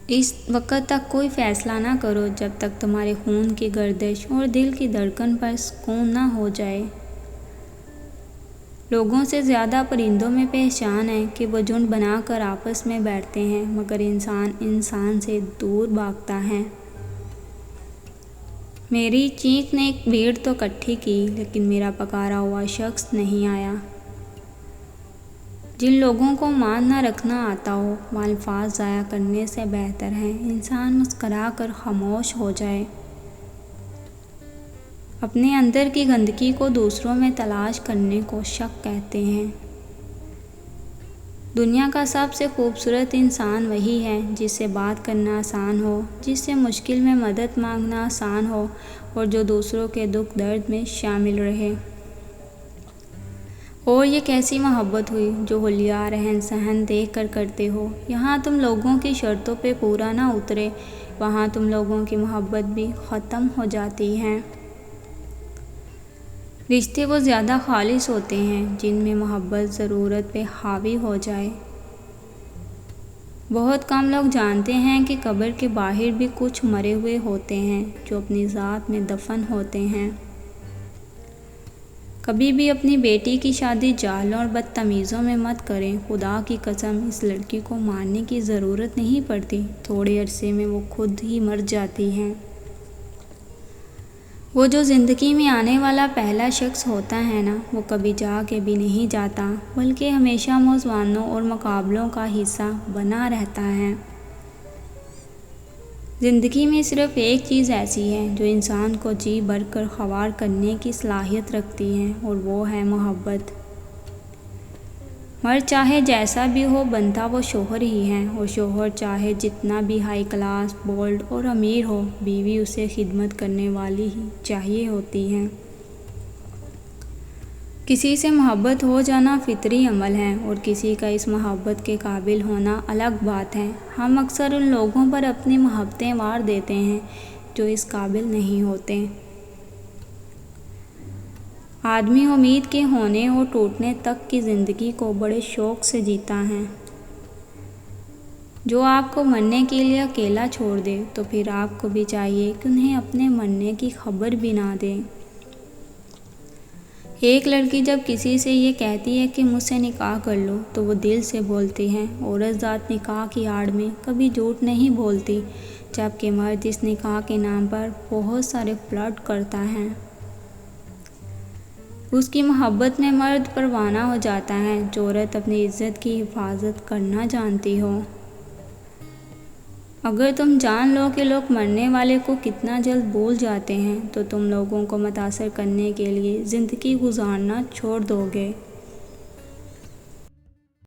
اس وقت تک کوئی فیصلہ نہ کرو جب تک تمہارے خون کی گردش اور دل کی دھڑکن پر سکون نہ ہو جائے۔ لوگوں سے زیادہ پرندوں میں پہچان ہے کہ وہ جھنڈ بنا کر آپس میں بیٹھتے ہیں، مگر انسان انسان سے دور بھاگتا ہے۔ میری چیخ نے ایک بھیڑ تو اکٹھی کی، لیکن میرا پکارا ہوا شخص نہیں آیا۔ جن لوگوں کو مان نہ رکھنا آتا ہو، وہ الفاظ ضائع کرنے سے بہتر ہے انسان مسکرا کر خاموش ہو جائے۔ اپنے اندر کی گندگی کو دوسروں میں تلاش کرنے کو شک کہتے ہیں۔ دنیا کا سب سے خوبصورت انسان وہی ہے جس سے بات کرنا آسان ہو، جس سے مشکل میں مدد مانگنا آسان ہو اور جو دوسروں کے دکھ درد میں شامل رہے۔ اور یہ کیسی محبت ہوئی جو حلیہ رہن سہن دیکھ کر کرتے ہو۔ یہاں تم لوگوں کی شرطوں پہ پورا نہ اترے، وہاں تم لوگوں کی محبت بھی ختم ہو جاتی ہے۔ رشتے وہ زیادہ خالص ہوتے ہیں جن میں محبت ضرورت پہ حاوی ہو جائے۔ بہت کم لوگ جانتے ہیں کہ قبر کے باہر بھی کچھ مرے ہوئے ہوتے ہیں جو اپنی ذات میں دفن ہوتے ہیں۔ کبھی بھی اپنی بیٹی کی شادی جاہلوں اور بدتمیزوں میں مت کریں۔ خدا کی قسم، اس لڑکی کو مارنے کی ضرورت نہیں پڑتی، تھوڑے عرصے میں وہ خود ہی مر جاتی ہے۔ وہ جو زندگی میں آنے والا پہلا شخص ہوتا ہے نا، وہ کبھی جا کے بھی نہیں جاتا، بلکہ ہمیشہ موازنوں اور مقابلوں کا حصہ بنا رہتا ہے۔ زندگی میں صرف ایک چیز ایسی ہے جو انسان کو جی بھر کر خوار کرنے کی صلاحیت رکھتی ہے، اور وہ ہے محبت۔ مرد چاہے جیسا بھی ہو، بنتا وہ شوہر ہی ہے، اور شوہر چاہے جتنا بھی ہائی کلاس، بولڈ اور امیر ہو، بیوی اسے خدمت کرنے والی ہی چاہیے ہوتی ہے۔ کسی سے محبت ہو جانا فطری عمل ہے، اور کسی کا اس محبت کے قابل ہونا الگ بات ہے۔ ہم اکثر ان لوگوں پر اپنی محبتیں وار دیتے ہیں جو اس قابل نہیں ہوتے۔ آدمی امید کے ہونے اور ٹوٹنے تک کی زندگی کو بڑے شوق سے جیتا ہے۔ جو آپ کو مرنے کے لیے اکیلا چھوڑ دے، تو پھر آپ کو بھی چاہیے کہ انہیں اپنے مرنے کی خبر بھی نہ دیں۔ ایک لڑکی جب کسی سے یہ کہتی ہے کہ مجھ سے نکاح کر لو، تو وہ دل سے بولتی ہے۔ عورت ذات نکاح کی آڑ میں کبھی جھوٹ نہیں بولتی، جبکہ مرد اس نکاح کے نام پر بہت سارے فلرٹ کرتا ہے۔ اس کی محبت میں مرد پروانہ ہو جاتا ہے جو عورت اپنی عزت کی حفاظت کرنا جانتی ہو۔ اگر تم جان لو کہ لوگ مرنے والے کو کتنا جلد بھول جاتے ہیں، تو تم لوگوں کو متاثر کرنے کے لیے زندگی گزارنا چھوڑ دو گے۔